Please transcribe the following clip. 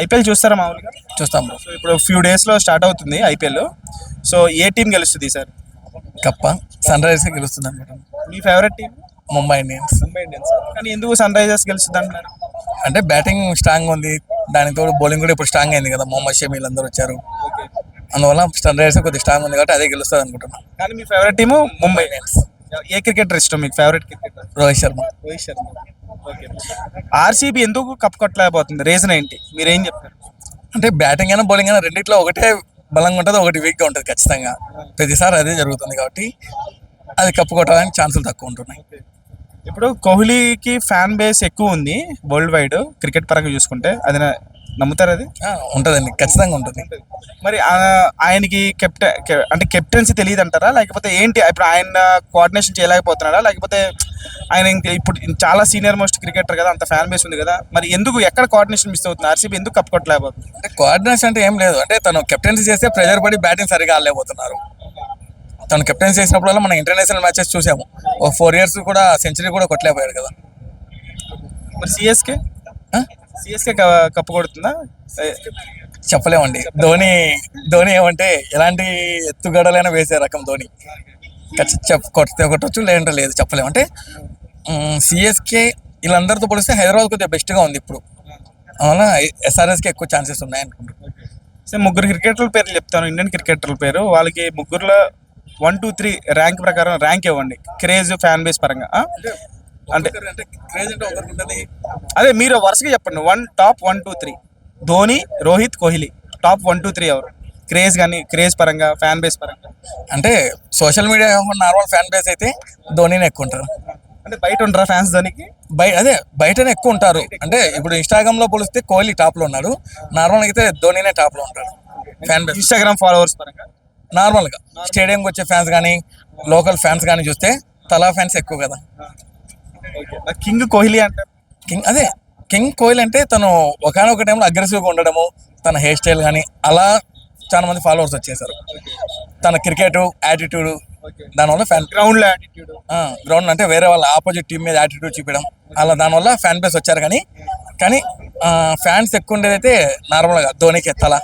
IPL చూస్తారా మామూలుగా? చూస్తాం బ్రో. సో ఇప్పుడు ఫ్యూ డేస్లో స్టార్ట్ అవుతుంది ఐపీఎల్. సో ఏ టీం గెలుస్తుంది సార్? కప్ప సన్ రైజర్స్ గెలుస్తుంది అనుకుంటాను. మీ favourite team? Mumbai Indians. Mumbai Indians. కానీ ఎందుకు సన్ రైజర్స్ గెలుస్తుంది అంటున్నారు? అంటే బ్యాటింగ్ స్ట్రాంగ్ ఉంది, దానికి తోడు బౌలింగ్ కూడా ఇప్పుడు స్ట్రాంగ్ అయింది కదా, మొహమ్మద్ షమీ అందరూ వచ్చారు, అందువల్ల సన్ రైజర్స్ కొద్దిగా స్ట్రాంగ్ ఉంది కాబట్టి అదే గెలుస్తుంది అనుకుంటున్నాను. కానీ మీ ఫేవరెట్ టీము ముంబై ఇండియన్స్. ఏ క్రికెటర్ ఇష్టం మీకు? Favourite cricketer? Rohit Sharma. Rohit Sharma. Okay. RCB ఎందుకు కప్ కొట్టలేకపోతుంది? రీజన్ ఏంటి? మీరేం చెప్తారు? అంటే బ్యాటింగ్ అయినా బౌలింగ్ అయినా రెండిట్లో ఒకటే బలంగా ఉంటుంది, ఒకటి వీక్గా ఉంటుంది ఖచ్చితంగా. ప్రతిసారి అదే జరుగుతుంది కాబట్టి అది కప్పు కొట్టడానికి ఛాన్సులు తక్కువ ఉంటున్నాయి. ఇప్పుడు కోహ్లీకి ఫ్యాన్ బేస్ ఎక్కువ ఉంది వరల్డ్ వైడ్ క్రికెట్ పరంగా చూసుకుంటే, అది నమ్ముతారు? అది ఉంటుందండి, ఖచ్చితంగా ఉంటుంది. మరి ఆయనకి అంటే కెప్టెన్సీ తెలియదు అంటారా, లేకపోతే ఏంటి? ఇప్పుడు ఆయన కోఆర్డినేషన్ చేయలేకపోతున్నాడా, లేకపోతే ఆయన ఇప్పుడు చాలా సీనియర్ మోస్ట్ క్రికెటర్ కదా, అంత ఫ్యాన్ బేస్ ఉంది కదా, మరి ఎందుకు ఎక్కడ కోఆర్డినేషన్ మిస్ అవుతుంది? ఆర్సీబీ ఎందుకు కప్ కొట్టలేకపోతుంది? అంటే కోఆర్డినేషన్ అంటే ఏం లేదు, అంటే తను కెప్టెన్సీ చేస్తే ప్రెజర్ పడి బ్యాటింగ్ సరిగా ఆడలేకపోతున్నారు. తను కెప్టెన్సీ చేసినప్పుడు మనం ఇంటర్నేషనల్ మ్యాచెస్ చూసాము, ఒక 4 years కూడా సెంచరీ కూడా కొట్టలేకపోయాడు కదా. మరి సిఎస్కే కప్పు కొడుతుందా? చెప్పలేమండి. ధోని ఏమంటే ఎలాంటి ఎత్తుగడలైనా వేసే రకం ధోని. కొడితే కొట్టచ్చు, లేదంటే లేదు, చెప్పలేము. అంటే సిఎస్కే వీళ్ళందరితో పోలిస్తే హైదరాబాద్ కొద్దిగా బెస్ట్గా ఉంది ఇప్పుడు, అవునా. ఎస్ఆర్ఎస్కి ఎక్కువ ఛాన్సెస్ ఉన్నాయి అనుకుంటున్నాను. సో ముగ్గురు క్రికెటర్ల పేర్లు చెప్తాను, ఇండియన్ క్రికెటర్ల పేరు. వాళ్ళకి ముగ్గురులో 1, 2, 3 ర్యాంక్ ప్రకారం ర్యాంక్ ఇవ్వండి, క్రేజ్ ఫ్యాన్ బేస్ పరంగా. అంటే అదే మీరు వరుసగా చెప్పండి. టాప్ 1, 2, 3. ధోని, రోహిత్, కోహ్లీ. టాప్ 1, 2, 3 ఎవరు? క్రేజ్ కానీ, క్రేజ్ పరంగా, ఫ్యాన్ బేస్ పరంగా. అంటే social media normal fan base అయితే ధోనినే ఎక్కువ ఉంటారు. అంటే బయట ఉంటారా ఫ్యాన్స్ ధోనికి? బయటనే ఎక్కువ ఉంటారు. అంటే ఇప్పుడు ఇన్స్టాగ్రామ్ లో పోలిస్తే కోహ్లీ టాప్ లో ఉన్నాడు, నార్మల్ అయితే ధోనినే టాప్ లో ఉంటాడు ఫ్యాన్ బేస్. ఇన్స్టాగ్రామ్ ఫాలోవర్స్ పరంగా నార్మల్ గా స్టేడియంకి వచ్చే ఫ్యాన్స్ కానీ, లోకల్ ఫ్యాన్స్ కానీ చూస్తే తలా ఫ్యాన్స్ ఎక్కువ కదా. కింగ్ కోహ్లీ అంటారు. కింగ్ కోహ్లీ అంటే తను ఒకనొక టైంలో అగ్రెసివ్గా ఉండడము, తన హెయిర్ స్టైల్ కానీ అలా చాలా మంది ఫాలోవర్స్ వచ్చేసారు. తన క్రికెట్ యాటిట్యూడ్, దానివల్ల గ్రౌండ్ అంటే వేరే వాళ్ళ ఆపోజిట్ టీం మీద యాటిట్యూడ్ చూపించడం, అలా దానివల్ల ఫ్యాన్ బేస్ వచ్చారు. కానీ ఫ్యాన్స్ ఎక్కువ ఉండేదైతే నార్మల్గా ధోనికి తల.